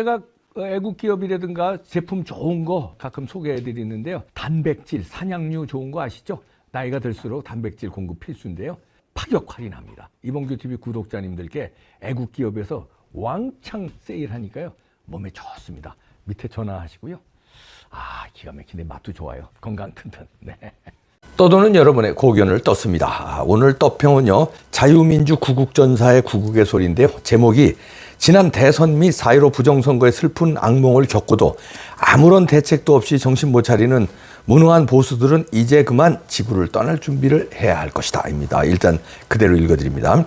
제가 애국 기업이라든가 제품 좋은 거 가끔 소개해 드리는데요. 단백질, 산양류 좋은 거 아시죠? 나이가 들수록 단백질 공급 필수인데요. 파격 할인합니다. 이봉규TV 구독자님들께 애국 기업에서 왕창 세일하니까요. 몸에 좋습니다. 밑에 전화하시고요. 기가 막히네. 맛도 좋아요. 건강 튼튼. 네. 떠도는 여러분의 고견을 떴습니다. 오늘 떡평은요, 자유민주 구국전사의 구국의 소리인데요. 제목이 지난 대선 및 4.15 부정선거의 슬픈 악몽을 겪고도 아무런 대책도 없이 정신 못 차리는 무능한 보수들은 이제 그만 지구를 떠날 준비를 해야 할 것이다 입니다. 일단 그대로 읽어드립니다.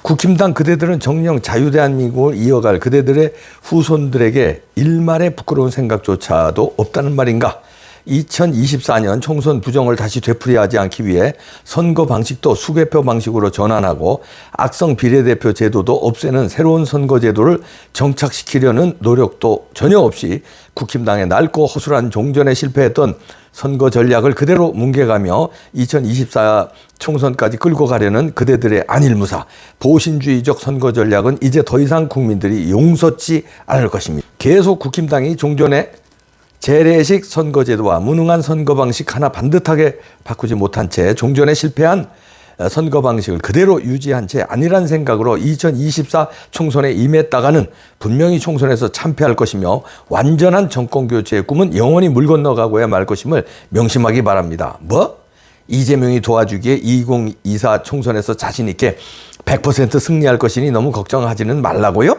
국힘당 그대들은 정령 자유대한민국을 이어갈 그대들의 후손들에게 일말의 부끄러운 생각조차도 없다는 말인가? 2024년 총선 부정을 다시 되풀이하지 않기 위해 선거 방식도 수개표 방식으로 전환하고 악성 비례대표 제도도 없애는 새로운 선거 제도를 정착시키려는 노력도 전혀 없이 국힘당의 낡고 허술한 종전에 실패했던 선거 전략을 그대로 뭉개가며 2024 총선까지 끌고 가려는 그대들의 안일무사, 보신주의적 선거 전략은 이제 더 이상 국민들이 용서치 않을 것입니다. 계속 국힘당이 종전에 재래식 선거제도와 무능한 선거 방식 하나 반듯하게 바꾸지 못한 채 종전에 실패한 선거 방식을 그대로 유지한 채 아니란 생각으로 2024 총선에 임했다가는 분명히 총선에서 참패할 것이며 완전한 정권교체의 꿈은 영원히 물 건너가고야 말 것임을 명심하기 바랍니다. 뭐? 이재명이 도와주기에 2024 총선에서 자신 있게 100% 승리할 것이니 너무 걱정하지는 말라고요?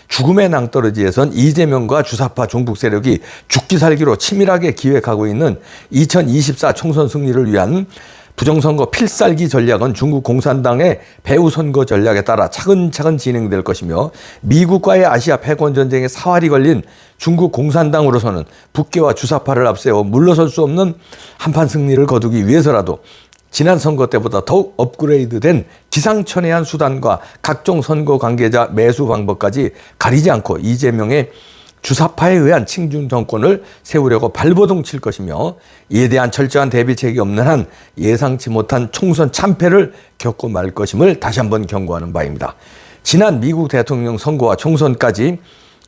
죽음의 낭떠러지에선 이재명과 주사파 종북 세력이 죽기 살기로 치밀하게 기획하고 있는 2024 총선 승리를 위한 부정선거 필살기 전략은 중국 공산당의 배후 선거 전략에 따라 차근차근 진행될 것이며 미국과의 아시아 패권전쟁에 사활이 걸린 중국 공산당으로서는 북계와 주사파를 앞세워 물러설 수 없는 한판 승리를 거두기 위해서라도 지난 선거 때보다 더욱 업그레이드된 기상천외한 수단과 각종 선거 관계자 매수 방법까지 가리지 않고 이재명의 주사파에 의한 칭중 정권을 세우려고 발버둥 칠 것이며 이에 대한 철저한 대비책이 없는 한 예상치 못한 총선 참패를 겪고 말 것임을 다시 한번 경고하는 바입니다. 지난 미국 대통령 선거와 총선까지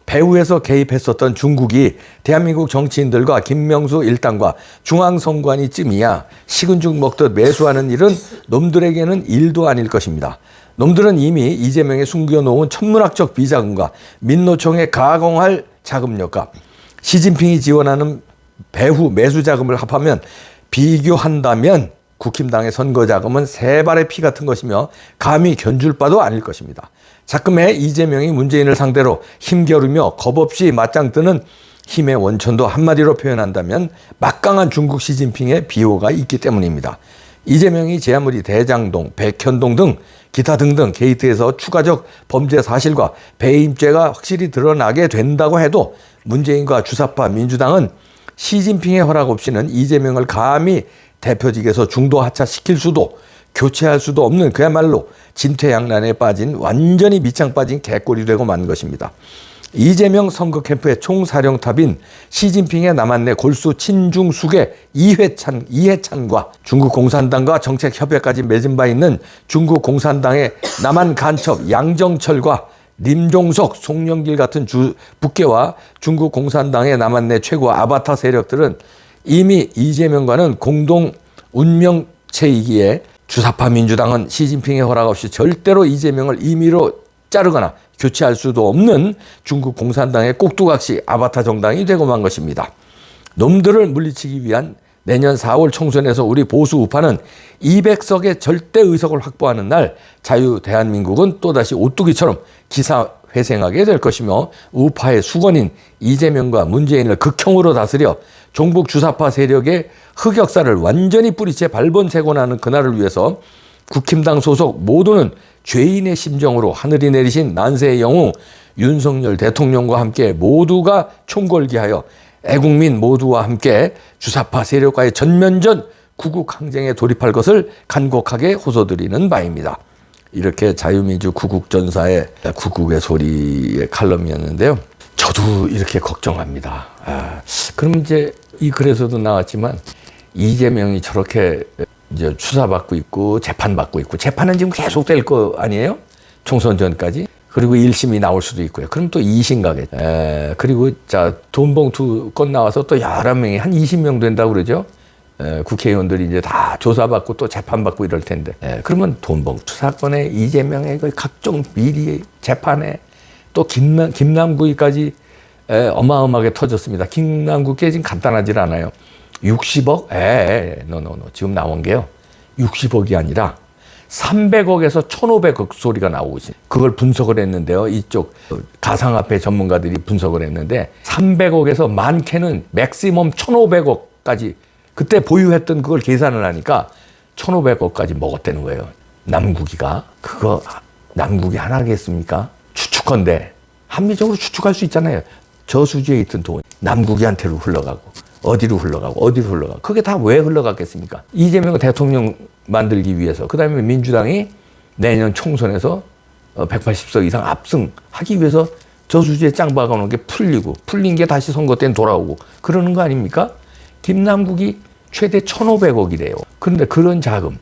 배후에서 개입했었던 중국이 대한민국 정치인들과 김명수 일당과 중앙선관위 쯤이야 식은 죽 먹듯 매수하는 일은 놈들에게는 일도 아닐 것입니다. 놈들은 이미 이재명의 숨겨놓은 천문학적 비자금과 민노총에 가공할 자금력과 시진핑이 지원하는 배후 매수 자금을 합하면 비교한다면 국힘당의 선거 자금은 세 발의 피 같은 것이며 감히 견줄 바도 아닐 것입니다. 자금에 이재명이 문재인을 상대로 힘겨루며 겁없이 맞짱 뜨는 힘의 원천도 한마디로 표현한다면 막강한 중국 시진핑의 비호가 있기 때문입니다. 이재명이 제 아무리 대장동, 백현동 등 기타 등등 게이트에서 추가적 범죄 사실과 배임죄가 확실히 드러나게 된다고 해도 문재인과 주사파 민주당은 시진핑의 허락 없이는 이재명을 감히 대표직에서 중도 하차시킬 수도 교체할 수도 없는 그야말로 진퇴양난에 빠진 완전히 밑장 빠진 개꼴이 되고 만 것입니다. 이재명 선거 캠프의 총사령탑인 시진핑의 남한내 골수 친중숙의 이해찬과 중국 공산당과 정책 협약까지 맺은 바 있는 중국 공산당의 남한 간첩 양정철과 림종석, 송영길 같은 북계와 중국 공산당의 남한내 최고 아바타 세력들은 이미 이재명과는 공동 운명체이기에 주사파 민주당은 시진핑의 허락 없이 절대로 이재명을 임의로 자르거나 교체할 수도 없는 중국 공산당의 꼭두각시 아바타 정당이 되고 만 것입니다. 놈들을 물리치기 위한 내년 4월 총선에서 우리 보수 우파는 200석의 절대 의석을 확보하는 날 자유 대한민국은 또다시 오뚜기처럼 기사회생하게 될 것이며 우파의 수건인 이재명과 문재인을 극형으로 다스려 종북 주사파 세력의 흑역사를 완전히 뿌리채 발본색원하는 그날을 위해서 국힘당 소속 모두는 죄인의 심정으로 하늘이 내리신 난세의 영웅 윤석열 대통령과 함께 모두가 총궐기하여 애국민 모두와 함께 주사파 세력과의 전면전 구국 항쟁에 돌입할 것을 간곡하게 호소드리는 바입니다. 이렇게 자유민주 구국전사의 구국의 소리의 칼럼이었는데요. 저도 이렇게 걱정합니다. 그럼 이제 이 글에서도 나왔지만 이재명이 저렇게 이제 수사받고 있고 재판받고 있고 재판은 지금 계속 될 거 아니에요? 총선 전까지. 그리고 1심이 나올 수도 있고요. 그럼 또 2심 가겠죠. 그리고 자, 돈봉투 건 나와서 또 여러 명이 한 20명 된다고 그러죠. 국회의원들이 이제 다 조사받고 또 재판받고 이럴 텐데. 그러면 돈봉투 사건에 이재명의 그 각종 비리 재판에 또 김남국이까지 어마어마하게 터졌습니다. 김남국이 지금 간단하질 않아요. 60억? 노. 지금 나온 게요. 60억이 아니라 300억에서 1,500억 소리가 나오고 있습니다. 그걸 분석을 했는데요. 이쪽 가상화폐 전문가들이 분석을 했는데 300억에서 많게는 맥시멈 1,500억까지 그때 보유했던 그걸 계산을 하니까 1,500억까지 먹었다는 거예요. 남국이가. 그거 남국이 하나겠습니까? 추측컨대 합리적으로 추측할 수 있잖아요. 저수지에 있던 돈 남국이한테로 흘러가고 어디로 흘러가고 그게 다 왜 흘러갔겠습니까? 이재명 대통령 만들기 위해서, 그 다음에 민주당이 내년 총선에서 180석 이상 압승하기 위해서 저수지에 짱 박아놓은 게 풀린 게 다시 선거 때는 돌아오고 그러는 거 아닙니까? 김남국이 최대 1,500억이래요. 그런데 그런 자금,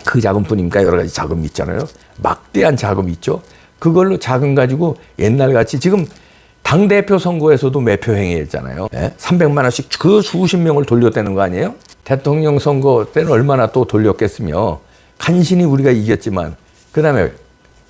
그 자금뿐입니까? 여러 가지 자금이 있잖아요. 막대한 자금이 있죠. 그걸로 자금 가지고 옛날같이 지금 당대표 선거에서도 매표 행위했잖아요. 300만 원씩 그 수십 명을 돌렸다는 거 아니에요? 대통령 선거 때는 얼마나 또 돌렸겠으며 간신히 우리가 이겼지만 그 다음에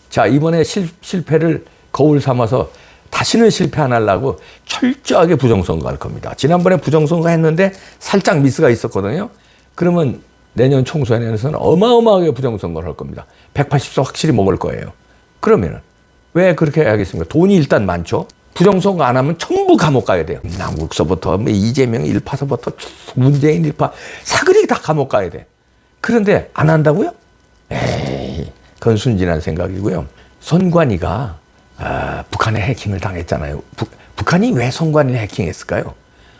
자 이번에 실패를 거울 삼아서 다시는 실패 안 하려고 철저하게 부정선거 할 겁니다. 지난번에 부정선거 했는데 살짝 미스가 있었거든요. 그러면 내년 총선에서는 어마어마하게 부정선거를 할 겁니다. 180석 확실히 먹을 거예요. 그러면은 왜 그렇게 해야겠습니까? 돈이 일단 많죠. 부정선거 안 하면 전부 감옥 가야 돼요. 남국서부터 이재명 일파서부터 문재인 일파 사그리 다 감옥 가야 돼. 그런데 안 한다고요? 에이, 그건 순진한 생각이고요. 선관위가 북한에 해킹을 당했잖아요. 북한이 왜 선관위를 해킹했을까요?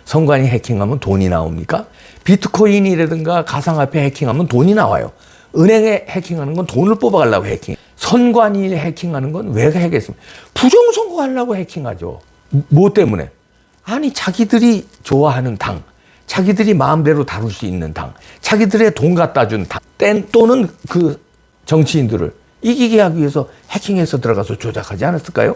선관위 해킹하면 돈이 나옵니까? 비트코인이라든가 가상화폐 해킹하면 돈이 나와요. 은행에 해킹하는 건 돈을 뽑아가려고 해킹. 선관위 해킹하는 건 왜 하겠습니까? 부정선거 하려고 해킹하죠. 뭐 때문에? 아니 자기들이 좋아하는 당, 자기들이 마음대로 다룰 수 있는 당, 자기들의 돈 갖다 준 당, 또는 그 정치인들을 이기게 하기 위해서 해킹해서 들어가서 조작하지 않았을까요?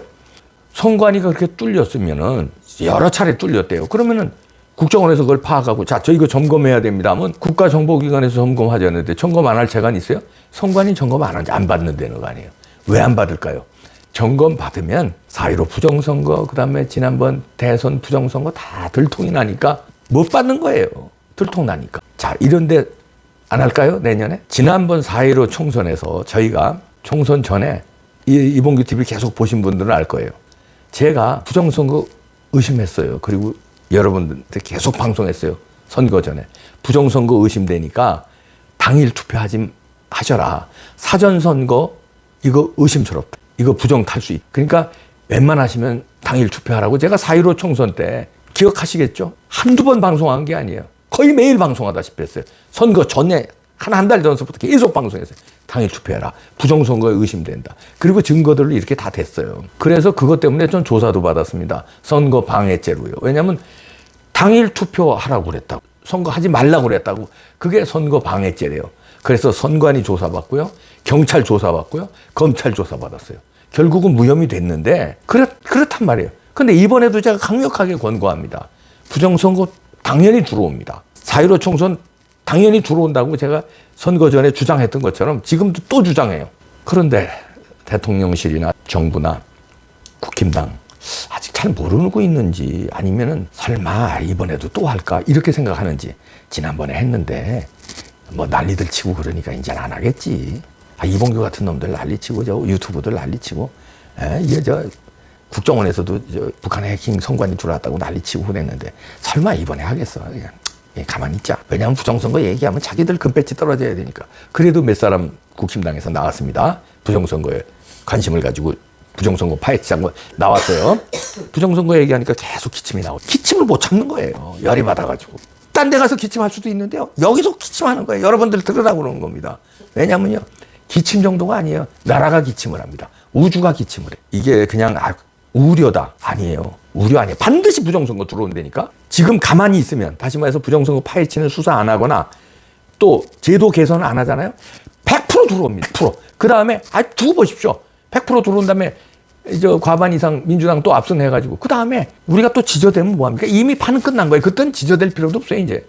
선관위가 그렇게 뚫렸으면은 여러 차례 뚫렸대요. 그러면은 국정원에서 그걸 파악하고 자, 저 이거 점검해야 됩니다 하면 국가정보기관에서 점검하지 않는데 점검 안 할 재간이 있어요? 선관위 점검 안 받는다는 거 아니에요. 왜 안 받을까요? 점검 받으면 4.15 부정선거, 그 다음에 지난번 대선 부정선거 다 들통이 나니까 못 받는 거예요. 들통 나니까. 자, 이런데 안 할까요? 내년에? 지난번 4.15 총선에서 저희가 총선 전에 이봉규 TV 계속 보신 분들은 알 거예요. 제가 부정선거 의심했어요. 그리고 여러분들한테 계속 방송했어요. 선거 전에. 부정선거 의심되니까 당일 투표하셔라. 사전선거 이거 의심스럽다. 이거 부정 탈 수 있다. 그러니까 웬만하시면 당일 투표하라고 제가 4.15 총선 때 기억하시겠죠? 한두 번 방송한 게 아니에요. 거의 매일 방송하다시피 했어요. 선거 전에 한 달 전서부터 계속 방송했어요. 당일 투표해라. 부정선거에 의심된다. 그리고 증거들로 이렇게 다 됐어요. 그래서 그것 때문에 전 조사도 받았습니다. 선거 방해죄로요. 왜냐하면 당일 투표하라고 그랬다고. 선거하지 말라고 그랬다고. 그게 선거 방해죄래요. 그래서 선관위 조사받고요. 경찰 조사받고요. 검찰 조사받았어요. 결국은 무혐의 됐는데 그렇단 말이에요. 근데 이번에도 제가 강력하게 권고합니다. 부정선거 당연히 들어옵니다. 4.15 총선 당연히 들어온다고 제가 선거 전에 주장했던 것처럼 지금도 또 주장해요. 그런데 대통령실이나 정부나 국힘당 아직 잘 모르고 있는지 아니면은 설마 이번에도 또 할까 이렇게 생각하는지 지난번에 했는데 뭐 난리들 치고 그러니까 이제는 안 하겠지. 이봉규 같은 놈들 난리치고 저 유튜브들 난리치고 이게 저 국정원에서도 저 북한의 해킹 선관위 들어왔다고 난리치고 그랬는데 설마 이번에 하겠어. 가만히 있자. 왜냐하면 부정선거 얘기하면 자기들 금배지 떨어져야 되니까. 그래도 몇 사람 국힘당에서 나왔습니다. 부정선거에 관심을 가지고 부정선거 파헤치자고 나왔어요. 부정선거 얘기하니까 계속 기침이 나오고 기침을 못 참는 거예요. 열이 받아가지고. 딴 데 가서 기침할 수도 있는데요. 여기서 기침하는 거예요. 여러분들 들으라고 그러는 겁니다. 왜냐면요. 기침 정도가 아니에요. 나라가 기침을 합니다. 우주가 기침을 해. 이게 그냥 우려다. 아니에요. 우려 아니에요. 반드시 부정선거 들어온다니까. 지금 가만히 있으면 다시 말해서 부정선거 파헤치는 수사 안 하거나 또 제도 개선을 안 하잖아요. 100% 들어옵니다. 100%. 그 다음에 두고 보십시오. 100% 들어온 다음에 저 과반 이상 민주당 또 압승해가지고 그 다음에 우리가 또 지저대면 뭐합니까? 이미 판은 끝난 거예요. 그때는 지저댈 필요도 없어요. 이제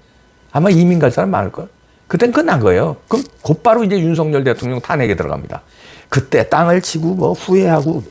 아마 이민 갈 사람 많을 걸. 그땐 끝난 거예요. 그럼 곧바로 이제 윤석열 대통령 탄핵에 들어갑니다. 그때 땅을 치고 뭐 후회하고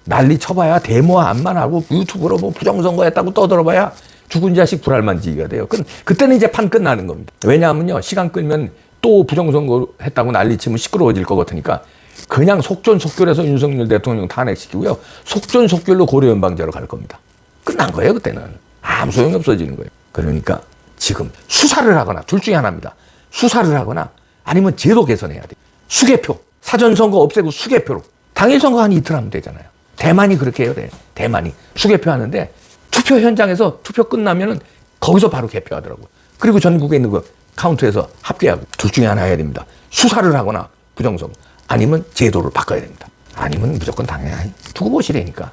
난리 쳐봐야 데모 안만 하고 유튜브로 뭐 부정선거했다고 떠들어봐야 죽은 자식 불알만지기가 돼요. 그때는 이제 판 끝나는 겁니다. 왜냐하면요, 시간 끌면 또 부정선거 했다고 난리치면 시끄러워질 것 같으니까 그냥 속전속결해서 윤석열 대통령 탄핵시키고요, 속전속결로 고려연방제로 갈 겁니다. 끝난 거예요. 그때는 아무 소용이 없어지는 거예요. 그러니까 지금 수사를 하거나 둘 중에 하나입니다. 수사를 하거나 아니면 제도 개선해야 돼요. 수개표, 사전선거 없애고 수개표로 당일선거 한 이틀 하면 되잖아요. 대만이 그렇게 해요. 대만이 수개표 하는데 투표 현장에서 투표 끝나면은 거기서 바로 개표하더라고요. 그리고 전국에 있는 거 카운트에서 합계하고 둘 중에 하나 해야 됩니다. 수사를 하거나 부정선거, 아니면 제도를 바꿔야 됩니다. 아니면 무조건 당연히 두고 보시라니까.